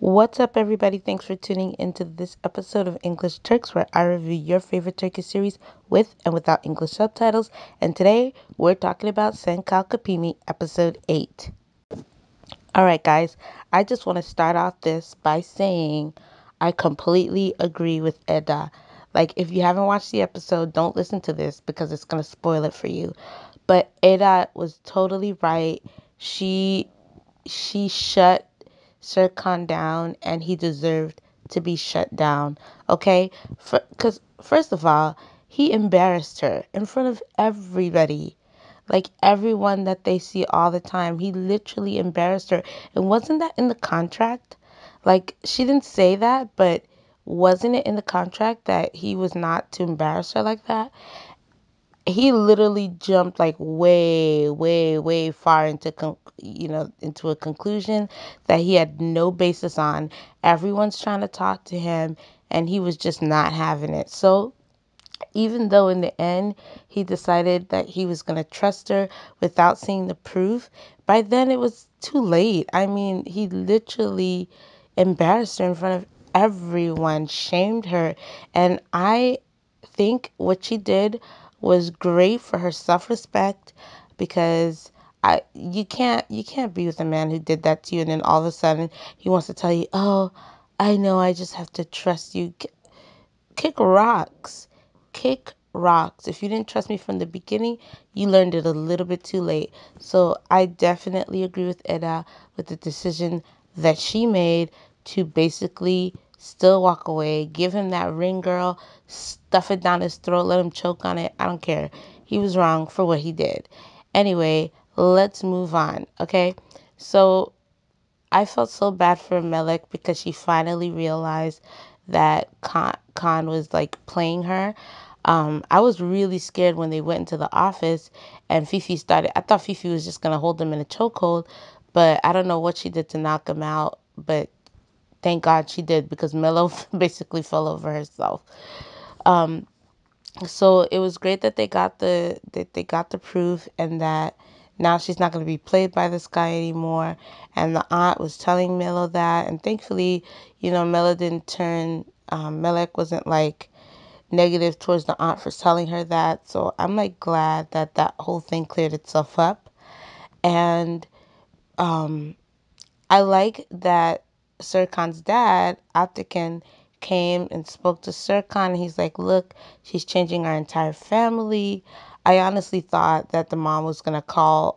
What's up, everybody? Thanks for tuning into this episode of English Turks, where I review your favorite Turkish series with and without English subtitles. And today, we're talking about Sen Çal Kapimi, episode 8. All right, guys, I just want to start off this by saying I completely agree with Eda. Like, if you haven't watched the episode, don't listen to this because it's going to spoil it for you. But Eda was totally right. She shut Serkan down, and he deserved to be shut down. Okay? Because, first of all, he embarrassed her in front of everybody. Like everyone that they see all the time. He literally embarrassed her. And wasn't that in the contract? Like, she didn't say that, but wasn't it in the contract that he was not to embarrass her like that? He literally jumped like way far into into a conclusion that he had no basis on. Everyone's trying to talk to him, and he was just not having it. So even though in the end he decided that he was going to trust her without seeing the proof, by then it was too late. I mean, he literally embarrassed her in front of everyone, shamed her. And I think what she did was great for her self-respect, because you can't be with a man who did that to you and then all of a sudden he wants to tell you, "Oh, I know, I just have to trust you." Kick rocks. Kick rocks. If you didn't trust me from the beginning, you learned it a little bit too late. So I definitely agree with Eda with the decision that she made to basically still walk away, give him that ring, girl, stuff it down his throat, let him choke on it. I don't care. He was wrong for what he did. Anyway, let's move on, okay? So I felt so bad for Melek because she finally realized that Khan was like playing her. I was really scared when they went into the office and Fifi started. I thought Fifi was just gonna hold them in a chokehold, but I don't know what she did to knock him out. But thank God she did, because Melo basically fell over herself. So it was great that they got the proof, and that now she's not going to be played by this guy anymore. And the aunt was telling Melo that, and thankfully, Melo didn't turn. Melek wasn't like negative towards the aunt for telling her that. So I'm like glad that that whole thing cleared itself up. And I like that Serkan's dad, Atakan, came and spoke to Serkan. He's like, "Look, she's changing our entire family." I honestly thought that the mom was going to call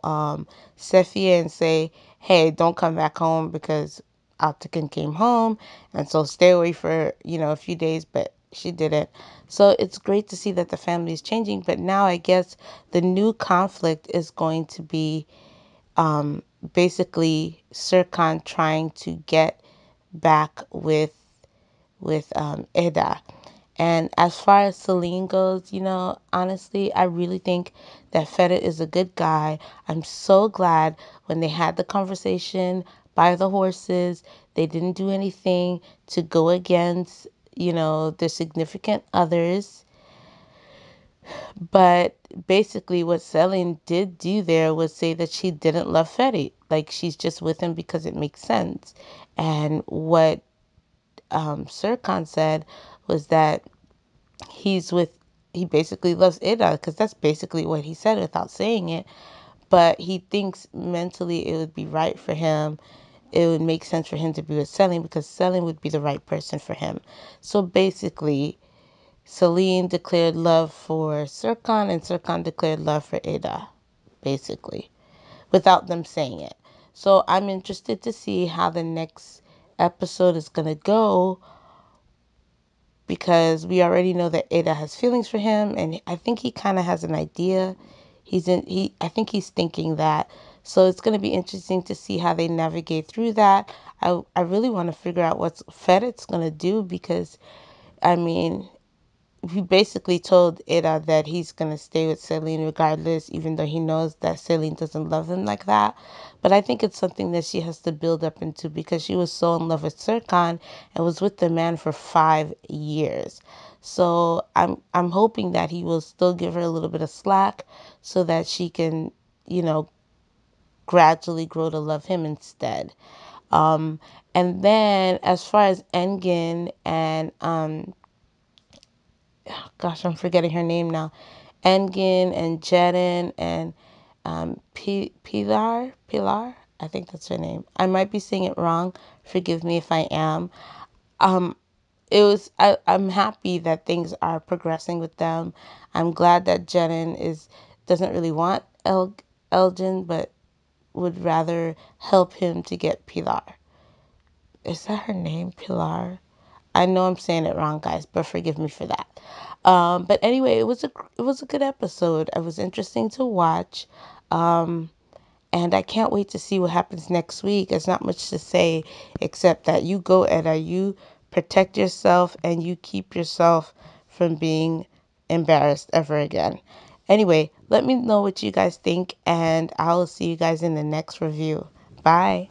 Sefia and say, "Hey, don't come back home because Atakan came home, and so stay away for, a few days," but she didn't. So it's great to see that the family is changing. But now I guess the new conflict is going to be basically Serkan trying to get back with Eda. And as far as Celine goes, honestly, I really think that Feta is a good guy. I'm so glad when they had the conversation by the horses, they didn't do anything to go against, their significant others. But basically, what Celine did do there was say that she didn't love Fetty. Like, she's just with him because it makes sense. And what Serkan said was that he's with, he basically loves Ida, because that's basically what he said without saying it. But he thinks mentally it would be right for him. It would make sense for him to be with Celine, because Celine would be the right person for him. So basically, Celine declared love for Serkan, and Serkan declared love for Ada, basically, without them saying it. So I'm interested to see how the next episode is going to go, because we already know that Ada has feelings for him, and I think he kind of has an idea. I think he's thinking that. So it's going to be interesting to see how they navigate through that. I really want to figure out what's Fedit's going to do, because I mean, he basically told Ida that he's going to stay with Celine regardless, even though he knows that Celine doesn't love him like that. But I think it's something that she has to build up into, because she was so in love with Serkan and was with the man for 5 years. So I'm hoping that he will still give her a little bit of slack so that she can, gradually grow to love him instead. And then as far as Engin and gosh, I'm forgetting her name now. Engin and Jeden and Pilar, I think that's her name. I might be saying it wrong. Forgive me if I am. Um, I'm happy that things are progressing with them. I'm glad that Jeden doesn't really want Elgin, but would rather help him to get Pilar. Is that her name, Pilar? I know I'm saying it wrong, guys, but forgive me for that. But anyway, it was a good episode. It was interesting to watch. And I can't wait to see what happens next week. There's not much to say except that you go, Edda, you protect yourself and you keep yourself from being embarrassed ever again. Anyway, let me know what you guys think, and I'll see you guys in the next review. Bye.